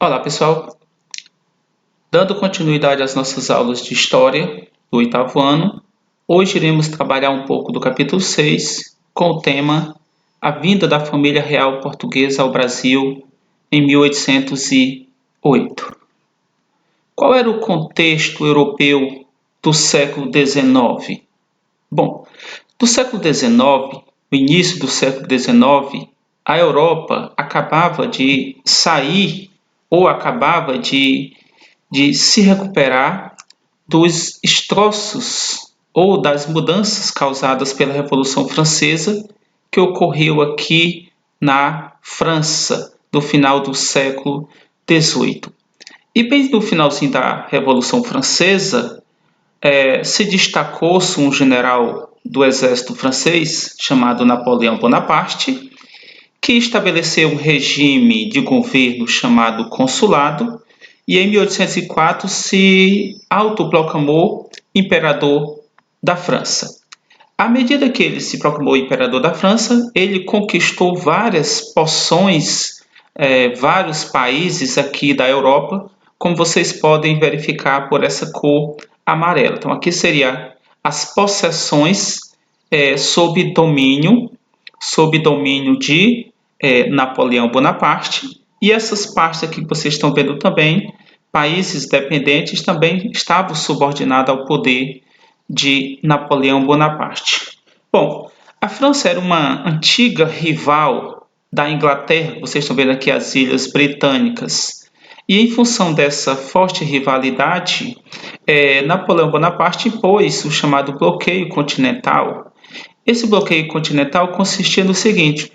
Olá, pessoal. Dando continuidade às nossas aulas de História do oitavo ano, hoje iremos trabalhar um pouco do capítulo 6 com o tema A Vinda da Família Real Portuguesa ao Brasil em 1808. Qual era o contexto europeu do século XIX? Bom, do século XIX, no início do século XIX, a Europa acabava de sair ou acabava de se recuperar dos destroços ou das mudanças causadas pela Revolução Francesa que ocorreu aqui na França no final do século XVIII. E bem no finalzinho da Revolução Francesa, se destacou-se um general do exército francês chamado Napoleão Bonaparte, que estabeleceu um regime de governo chamado consulado e em 1804 se autoproclamou imperador da França. À medida que ele se proclamou imperador da França, ele conquistou várias possões, vários países aqui da Europa, como vocês podem verificar por essa cor amarela. Então aqui seria as possessões sob domínio de Napoleão Bonaparte. E essas partes aqui que vocês estão vendo também, países dependentes, também estavam subordinados ao poder de Napoleão Bonaparte. Bom, a França era uma antiga rival da Inglaterra, vocês estão vendo aqui as Ilhas Britânicas. E em função dessa forte rivalidade, Napoleão Bonaparte impôs o chamado bloqueio continental. Esse bloqueio continental consistia no seguinte: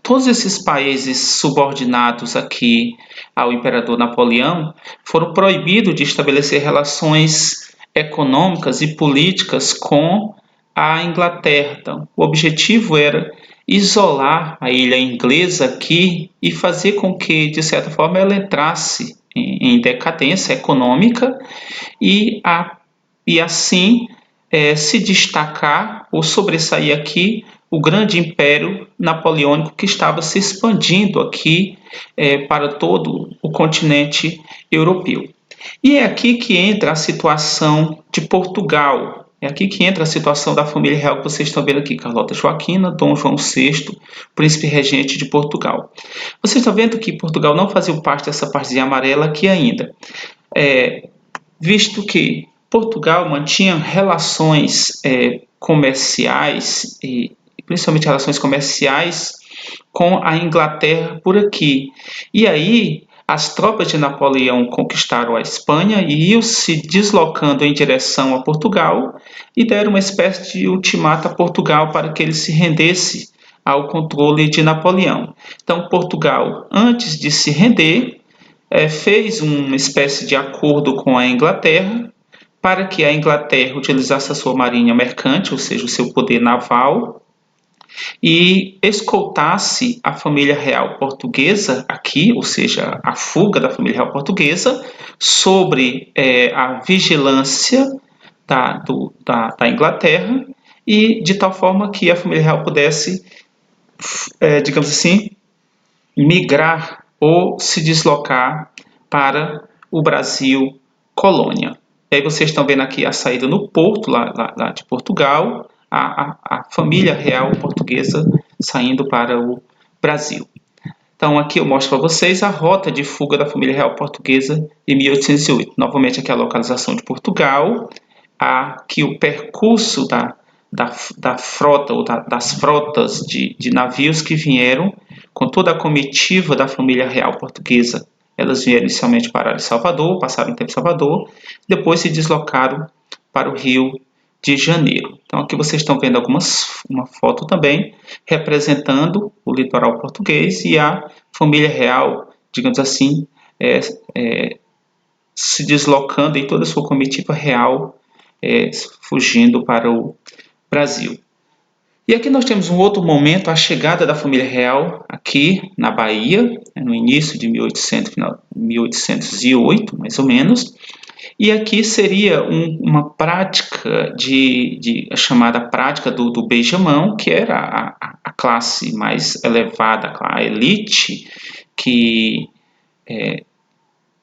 todos esses países subordinados aqui ao imperador Napoleão foram proibidos de estabelecer relações econômicas e políticas com a Inglaterra. Então, o objetivo era isolar a ilha inglesa aqui e fazer com que, de certa forma, ela entrasse em decadência econômica e assim se destacar ou sobressair aqui o grande império napoleônico que estava se expandindo aqui para todo o continente europeu. E é aqui que entra a situação de Portugal. É aqui que entra a situação da família real que vocês estão vendo aqui: Carlota Joaquina, Dom João VI, príncipe regente de Portugal. Vocês estão vendo que Portugal não fazia parte dessa partezinha amarela aqui ainda, visto que Portugal mantinha relações comerciais, e principalmente relações comerciais, com a Inglaterra por aqui. E aí as tropas de Napoleão conquistaram a Espanha e iam se deslocando em direção a Portugal e deram uma espécie de ultimato a Portugal para que ele se rendesse ao controle de Napoleão. Então Portugal, antes de se render, fez uma espécie de acordo com a Inglaterra para que a Inglaterra utilizasse a sua marinha mercante, ou seja, o seu poder naval, e escoltasse a família real portuguesa aqui, ou seja, a fuga da família real portuguesa, sobre a vigilância da Inglaterra, e de tal forma que a família real pudesse, digamos assim, migrar ou se deslocar para o Brasil colônia. E aí vocês estão vendo aqui a saída no porto lá de Portugal, a família real portuguesa saindo para o Brasil. Então aqui eu mostro para vocês a rota de fuga da família real portuguesa em 1808. Novamente aqui a localização de Portugal, aqui o percurso da frota ou das frotas de navios que vieram com toda a comitiva da família real portuguesa. Elas vieram inicialmente para Salvador, passaram um tempo em Salvador, depois se deslocaram para o Rio de Janeiro. Então aqui vocês estão vendo uma foto também representando o litoral português e a família real, digamos assim, se deslocando em toda a sua comitiva real, fugindo para o Brasil. E aqui nós temos um outro momento, a chegada da família real aqui na Bahia, no início de 1808, mais ou menos. E aqui seria uma prática a chamada prática do beijamão, que era a classe mais elevada, a elite, que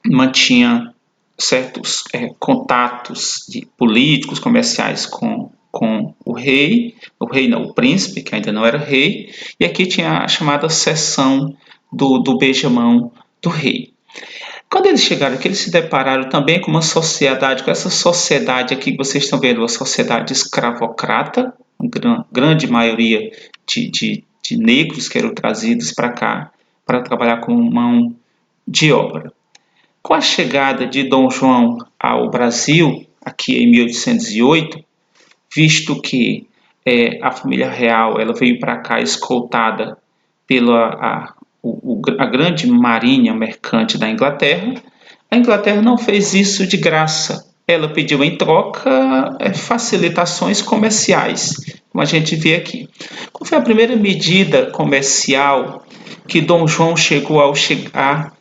mantinha certos contatos políticos, comerciais com o rei não, o príncipe, que ainda não era rei, e aqui tinha a chamada seção do beijamão do rei. Quando eles chegaram aqui, eles se depararam também com com essa sociedade aqui que vocês estão vendo, uma sociedade escravocrata, uma grande maioria de negros que eram trazidos para cá para trabalhar como mão de obra. Com a chegada de Dom João ao Brasil, aqui em 1808, visto que a família real ela veio para cá escoltada pela a grande marinha mercante da Inglaterra, a Inglaterra não fez isso de graça. Ela pediu em troca facilitações comerciais, como a gente vê aqui. Qual foi a primeira medida comercial que Dom João chegou ao chegar,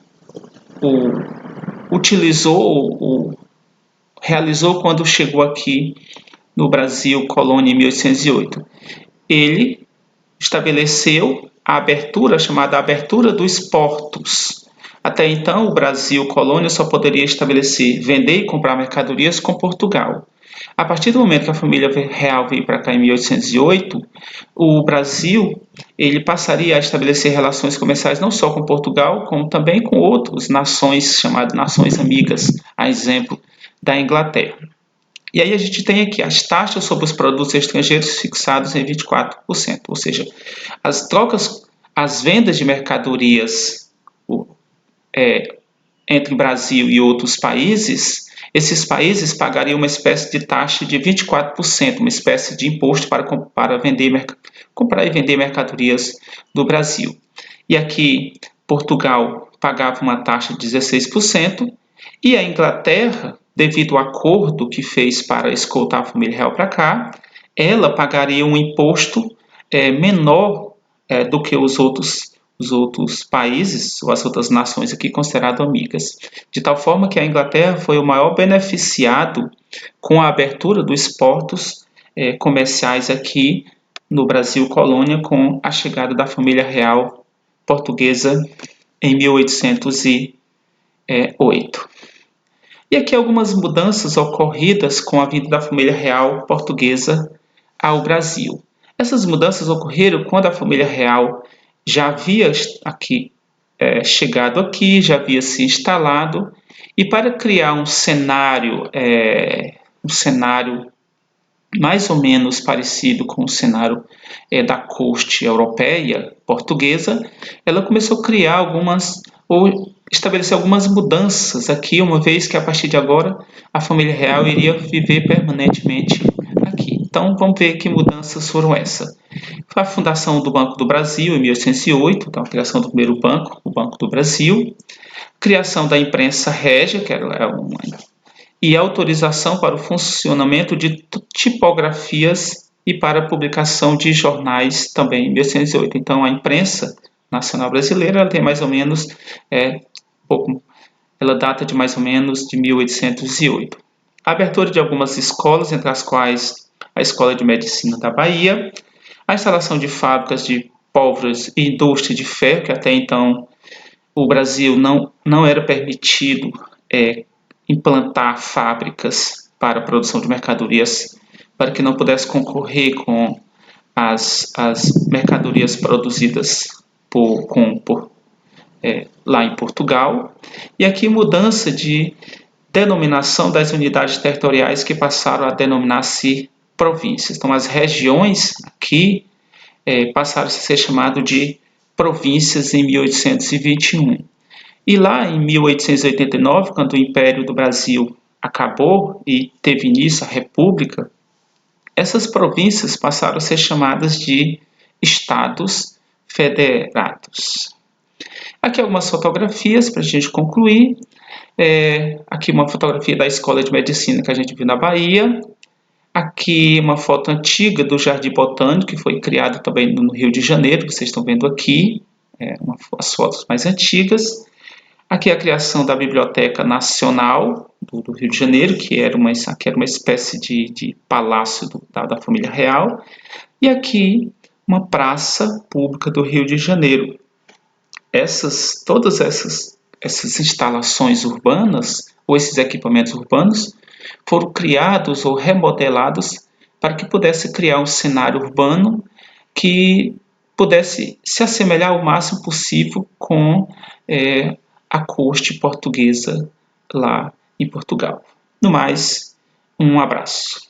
realizou quando chegou aqui no Brasil, colônia, em 1808? Ele estabeleceu a abertura, chamada abertura dos portos. Até então, o Brasil, colônia, só poderia estabelecer, vender e comprar mercadorias com Portugal. A partir do momento que a família real veio para cá em 1808, o Brasil ele passaria a estabelecer relações comerciais não só com Portugal, como também com outras nações, chamadas nações amigas, a exemplo da Inglaterra. E aí a gente tem aqui as taxas sobre os produtos estrangeiros fixados em 24%, ou seja, as vendas de mercadorias entre Brasil e outros países, esses países pagariam uma espécie de taxa de 24%, uma espécie de imposto para comprar e vender mercadorias do Brasil. E aqui Portugal pagava uma taxa de 16%, e a Inglaterra, devido ao acordo que fez para escoltar a família real para cá, ela pagaria um imposto menor do que os outros países, ou as outras nações aqui consideradas amigas. De tal forma que a Inglaterra foi o maior beneficiado com a abertura dos portos comerciais aqui no Brasil colônia, com a chegada da família real portuguesa em 1808. E aqui algumas mudanças ocorridas com a vinda da família real portuguesa ao Brasil. Essas mudanças ocorreram quando a família real já havia chegado aqui, já havia se instalado, e para criar um cenário mais ou menos parecido com o cenário da corte europeia portuguesa, ela começou a criar ou estabelecer algumas mudanças aqui, uma vez que a partir de agora a família real iria viver permanentemente aqui. Então vamos ver que mudanças foram essas. Foi a fundação do Banco do Brasil em 1808, então a criação do primeiro banco, o Banco do Brasil, criação da imprensa régia, que e autorização para o funcionamento de tipografias e para a publicação de jornais também em 1808. Então a imprensa nacional brasileira ela tem mais ou menos ela data de mais ou menos de 1808. A abertura de algumas escolas, entre as quais a Escola de Medicina da Bahia, a instalação de fábricas de pólvoras e indústria de ferro, que até então o Brasil não era permitido implantar fábricas para a produção de mercadorias, para que não pudesse concorrer com as mercadorias produzidas lá em Portugal. E aqui mudança de denominação das unidades territoriais que passaram a denominar-se províncias. Então as regiões aqui passaram a ser chamadas de províncias em 1821. E lá em 1889, quando o Império do Brasil acabou e teve início a República, essas províncias passaram a ser chamadas de Estados Federados. Aqui algumas fotografias para a gente concluir. Aqui uma fotografia da Escola de Medicina que a gente viu na Bahia. Aqui uma foto antiga do Jardim Botânico, que foi criado também no Rio de Janeiro, vocês estão vendo aqui, as fotos mais antigas. Aqui a criação da Biblioteca Nacional do Rio de Janeiro, que era uma espécie de palácio da família real. E aqui uma praça pública do Rio de Janeiro. Todas essas essas instalações urbanas ou esses equipamentos urbanos foram criados ou remodelados para que pudesse criar um cenário urbano que pudesse se assemelhar ao máximo possível com a corte portuguesa lá em Portugal. No mais, um abraço.